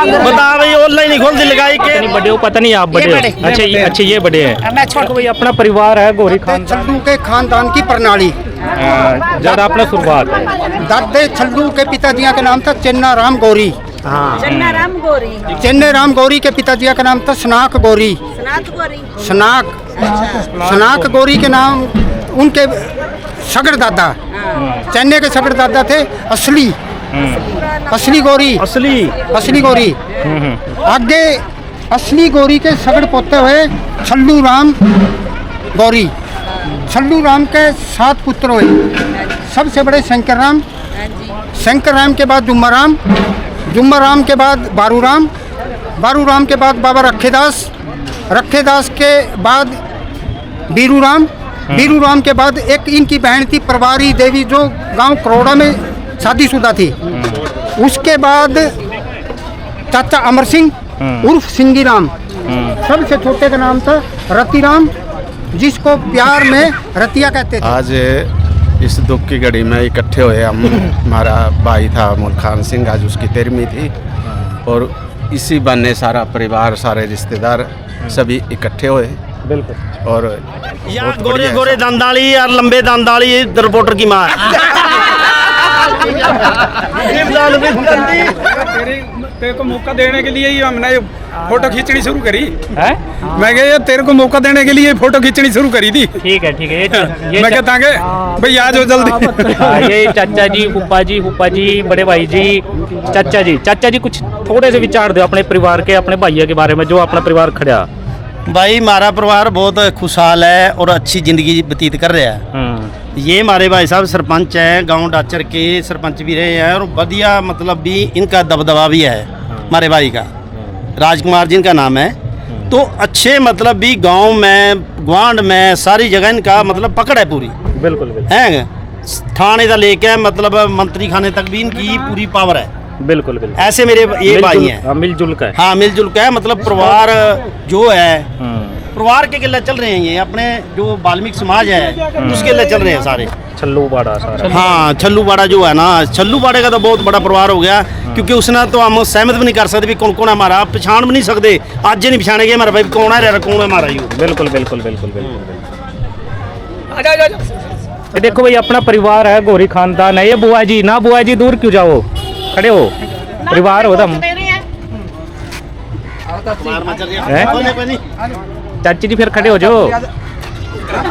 बता भाई ऑनलाइन ही खोल दी लगाई के बड़े हो पता नहीं आप बड़े हो। अच्छा ये बड़े हैं। कोई अपना परिवार है गोरी खानदान छल्लू के खानदान की प्रणाली ज्यादा अपना शुरुआत है। दादे छल्लू के पिताजी का नाम था चन्ना राम गौरी। चन्ना राम गौरी के पिताजी का नाम था सनाक गौरी। सनाक गौरी के नाम उनके सगड़ दादा चन्ने के सगड़ दादा थे असली गौरी। असली गौरी आगे असली गौरी के सगड़ पोते हुए छल्लू राम गौरी। छल्लू राम के 7 पुत्र हुए। सबसे बड़े शंकर राम के बाद जुम्मा राम के बाद बारू राम के बाद बाबा रखेदास के बाद बीरू राम के बाद एक इनकी बहन थी परवारी देवी जो गांव करोड़ा में शादीशुदा थी। उसके बाद चाचा अमर सिंह उर्फ सिंगी राम। सबसे छोटे का नाम था रतिराम जिसको प्यार में रतिया कहते थे। आज इस दुख की घड़ी में इकट्ठे हुए हम। हमारा भाई था अमोल खान सिंह, आज उसकी 13वीं थी और इसी बहाने सारा परिवार सारे रिश्तेदार सभी इकट्ठे हुए। बिल्कुल। और यार गोरे दंदाली और लंबे दंदाली रिपोर्टर की माँ तेरे को मौका देने के लिए ही हमने फोटो खींचनी शुरू करी है। मैं कह तेरे को मौका देने के लिए फोटो खींचनी शुरू करी थी। ठीक है मैं कहता कि भाई आ जाओ जल्दी। ये चाचा जी फूफा जी बड़े भाई जी चाचा जी कुछ थोड़े से विचार दो अपने परिवार के अपने भाइयों के बारे में जो अपना परिवार खड़ा। भाई हमारा परिवार बहुत खुशहाल है और अच्छी जिंदगी व्यतीत कर रहा है। ये हमारे भाई साहब सरपंच है, गांव डाचर के सरपंच भी रहे हैं और बढ़िया मतलब भी इनका दबदबा भी है। हमारे भाई का राजकुमार जिनका नाम है तो अच्छे मतलब भी गांव में ग्वांड में सारी जगह इनका मतलब पकड़ है पूरी। बिल्कुल है थाने का लेके मतलब मंत्री खाने तक भी इनकी पूरी पावर है। बिल्कुल ऐसे मेरे ये भाई हैं। मिलजुल का है। हाँ मिलजुल का है मतलब परिवार जो है परिवार के लिए चल रहे हैं। ये अपने जो वाल्मीकि समाज है उसके लिए चल रहे हैं सारे। छल्लू बाड़ा सारा। हाँ छल्लू बाड़ा जो है ना, छल्लू बाड़े का तो बहुत बड़ा परिवार हो गया क्योंकि उसने तो हम सहमत भी नहीं कर सकते भी कौन कौन है हमारा, आप पहचान भी नहीं सकते। आज नहीं पहचानेंगे हमारा भाई कौन है कौन है हमारा। बिल्कुल। देखो भाई अपना परिवार है गोरी खानदान है। ये बुआ जी दूर क्यों जाओ, खड़े हो, परिवार हो तुम। चाची जी फिर खड़े हो जाओ,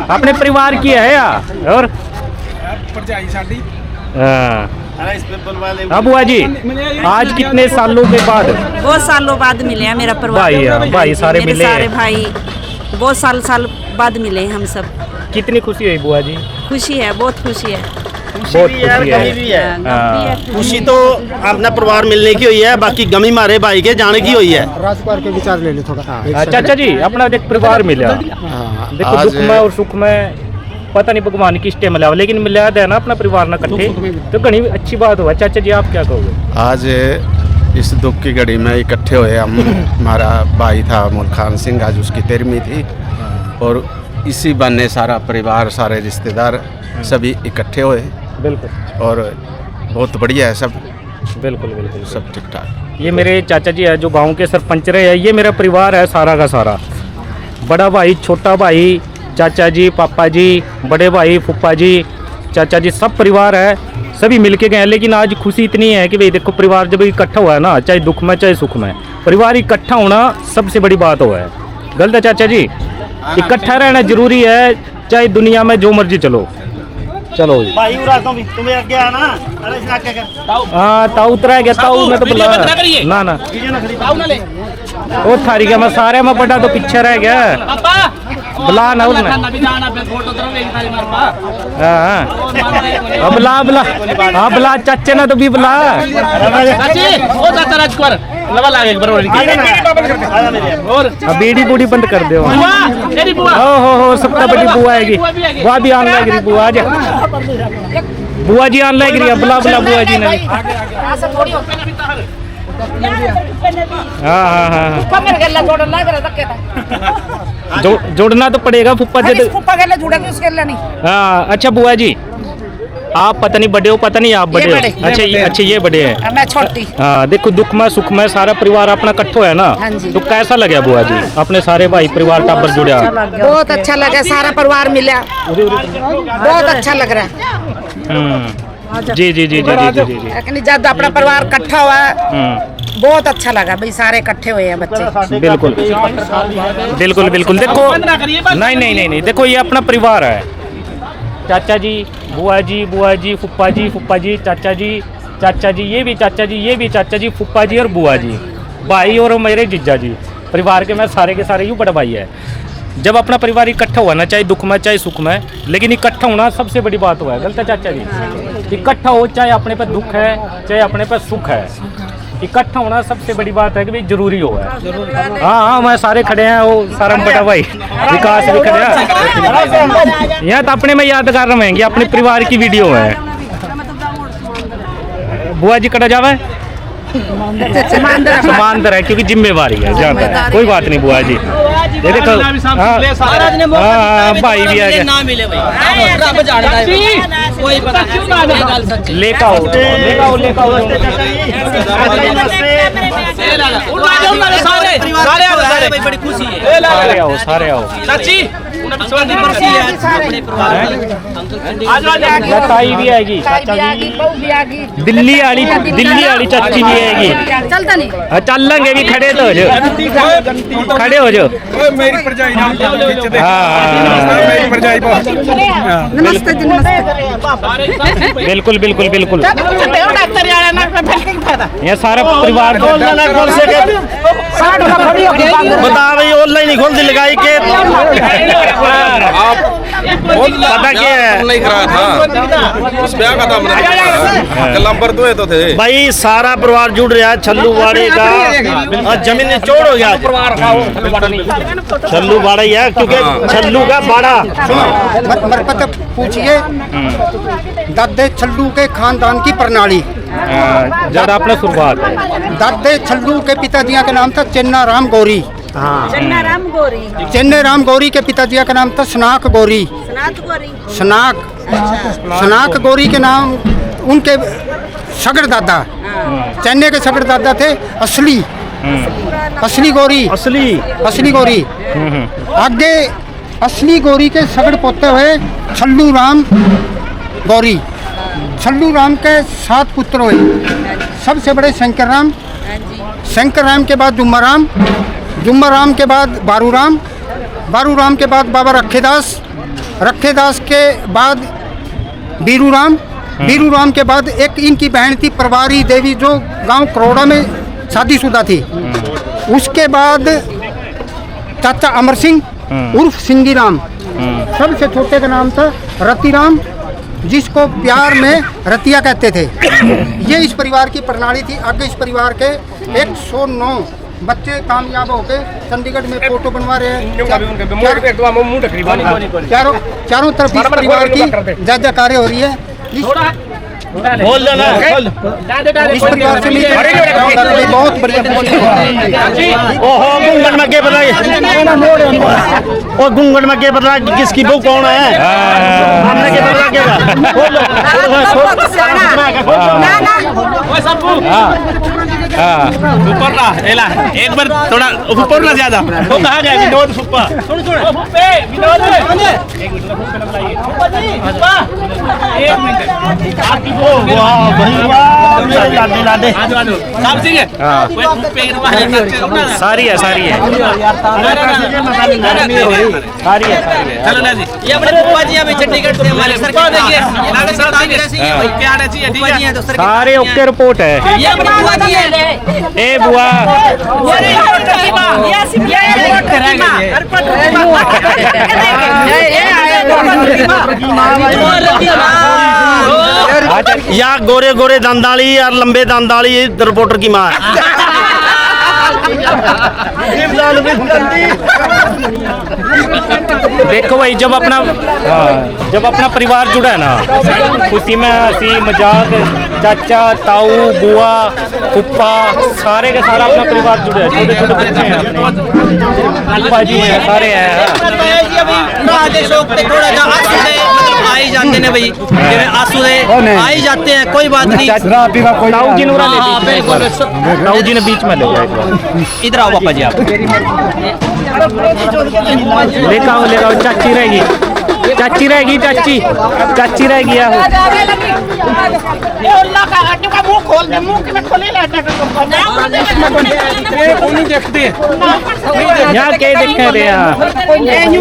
अपने परिवार की है यार। और हाँ बुआ जी आज कितने सालों के बाद? बहुत सालों बाद मिले हैं मेरा परिवार। भाई सारे मिले, सारे भाई बहुत साल बाद मिले हम सब। कितनी खुशी हुई बुआ जी? खुशी है, बहुत खुशी है। खुशी तो अपना परिवार मिलने की हुई है, बाकी गमी हमारे भाई के जाने की हुई है। राजकुमार के विचार ले ले थोड़ा। चाचा जी अपना देख परिवार मिला, देखो दुख में और सुख में पता नहीं भगवान किस टाइम मिला लेकिन मिला है ना अपना परिवार ना इकट्ठे तो घनी अच्छी बात हुआ। चाचा जी आप क्या कहोगे? आज इस दुख की घड़ी में इकट्ठे हुए हम। हमारा भाई था अमोल खान सिंह, आज उसकी 13वीं थी और इसी बहाने सारा परिवार सारे रिश्तेदार सभी इकट्ठे हुए। बिल्कुल। और बहुत बढ़िया है सब। बिल्कुल सब ठीक ठाक। ये मेरे चाचा जी है जो गांव के सरपंच रहे हैं। ये मेरा परिवार है सारा का सारा, बड़ा भाई छोटा भाई चाचा जी पापा जी बड़े भाई फूफा जी चाचा जी सब परिवार है, सभी मिलके गए। लेकिन आज खुशी इतनी है कि भाई देखो परिवार जब इकट्ठा हुआ है ना, चाहे दुख में चाहे सुख में, परिवार इकट्ठा होना सबसे बड़ी बात हुआ है। गलत है चाचा जी? इकट्ठा रहना जरूरी है चाहे दुनिया में जो मर्जी चलो भाई तुम्हें आगे आना। हाँ ताऊ उतरा गया, ताऊ में तो बुला ना वो थारी गया मैं सारे में बड़ा तो पीछे रह गया। बुला ना उसने। हाँ बुला चाचे ना तो भी बुला। बीड़ी बूढ़ी बंद कर दो। हो सबका बड़ी बुआ आएगी, बुआ भी आने लग रही। बुआ जा बुआ जी आने लग रही है, बुला बुआ जी ने। हाँ जोड़ना तो पड़ेगा फुप्पा जी। हाँ अच्छा बुआ जी आप पता नहीं बड़े हो, पता नहीं आप बड़े हो। बड़े। अच्छा ये बड़े हैं। मैं छोटी। हाँ देखो, दुख में सुख में सारा परिवार अपना इकट्ठो है ना। हाँ जी। तो कैसा लगा बुआ जी, अपने सारे भाई परिवार टाबर जुड़ा? बहुत अच्छा लगा, सारा परिवार मिला, बहुत अच्छा लग रहा है। जी जी जी जी जी जी जी। लेकिन जब अपना परिवार इकट्ठा हुआ बहुत अच्छा लगा भाई, सारे इकट्ठे हुए हैं बच्चे। बिल्कुल बिल्कुल बिल्कुल। देखो नहीं नहीं नहीं नहीं, देखो ये अपना परिवार है। चाचा जी, बुआ जी, फुप्पा जी, चाचा जी, ये भी चाचा जी, ये भी चाचा जी, फुप्पा जी और बुआ जी, भाई और मेरे जीजा जी। परिवार के मैं सारे के सारे यूँ बड़ा भाई है। जब अपना परिवार इकट्ठा हुआ ना, चाहे दुख में चाहे सुख में, लेकिन इकट्ठा होना सबसे बड़ी बात हुआ है। गलत है चाचा जी? इकट्ठा हो, चाहे अपने पे दुख है चाहे अपने पे सुख है, इकट्ठा होना सबसे बड़ी बात है कि भाई जरूरी हो है। हाँ, मैं सारे खड़े हैं, वो सारा बड़ा भाई विकास भी खड़े हैं यहाँ। तो अपने में यादगार रहेंगे, अपने परिवार की वीडियो है। बुआ जी कटा जावे समानदर है, क्योंकि जिम्मेवारी है ज्यादा। कोई बात नहीं बुआ जी, ये देखो भाई भी आ गया। लेका हो सारे आओ। ताई भी आएगी, दिल्ली वाली चाची भी आएगी। चलता नहीं, चल लेंगे भी, खड़े तो हो जाओ, खड़े हो जाओ। मेरी परजाई नमस्ते जी, नमस्ते। बिल्कुल बिल्कुल बिल्कुल। ये सारा परिवार बता भाई, ऑनलाइन ही खोल दी लगाई के पता क्या है, नहीं करा था उस ब्याह का था, नंबर 2 तो थे भाई। सारा परिवार जुड़ रहा है। छल्लू वाड़े का और जमीन निचोड़ हो गया। छल्लू वाड़ा ही है, क्योंकि छल्लू का बाड़ा। मरकत पूछिए दादे छल्लू के खानदान की प्रणाली। ज्यादा अपना शुरुआत है। दादे छल्लू के पिताजी का नाम था चेन्ना राम गौरी। चेन्नई राम गौरी के पिताजी का नाम था सनाक गौरी। सनाक गौरी के नाम उनके सगड़ दादा, चेन्नई के सगड़ दादा थे असली गौरी। आगे असली गौरी के सगड़ पोते हुए छल्लू राम गौरी। छल्लू राम के 7 पुत्र हुए। सबसे बड़े शंकर राम के बाद जुम्मा राम के बाद बारू राम के बाद बाबा रखेदास के बाद बीरू राम के बाद एक इनकी बहन थी परवारी देवी, जो गांव करोड़ा में शादीशुदा थी। उसके बाद चाचा अमर सिंह उर्फ सिंगी राम। सबसे छोटे का नाम था रतिराम, जिसको प्यार में रतिया कहते थे। ये इस परिवार की प्रणाली थी। आगे इस परिवार के 109 बच्चे कामयाब होके चंडीगढ़ में फोटो बनवा रहे हैं। चारों तरफ इस परिवार की जय जयकारें हो रही है। खोल लेना, इस परिवार से मिलकर बहुत बढ़िया। ओहो, गुंगन में क्या बताइए, और गुंगन में क्या बता किसकी बहू कौन है? हमने क्या बता ऊपर ना एला एक बार थोड़ा ऊपर ना ज्यादा। वो कहाँ गया विनोद फुप्पा? सारी है चलो ना जी, ये अपने फुप्पा जी अभी चंडीगढ़ से हमारे सरकार देखिए, नाले सरकार की रसी है, क्या रसी है, ठीक है। सारे ओके रिपोर्ट है। ये अपनी बुआ जी है। ए बुआ, या गोरे गोरे दंदाली और लंबे दंदाली रिपोर्टर की माँ है। देखो भाई, जब अपना परिवार जुड़ा है ना, खुशी में हंसी मजाक, चाचा ताऊ बुआ फुप्पा सारे के सारा अपना परिवार जुड़ा है। छोटे छोटे बच्चे हैं, फुप्पा जी हैं, सारे हैं। आ ही जाते हैं भाई, जिवें आंसू दे आ ही जाते हैं, कोई बात नहीं। ताऊ जी ने उड़ा ले हाँ, बीच में एक बार। ताऊ जी ने बीच में ले जाए एक बार। इधर आओ पापा जी आप। लेकर आओ चाची रहेगी, चाची रहेगी, चाची रहेगी यार। यहाँ के देख रहे हैं।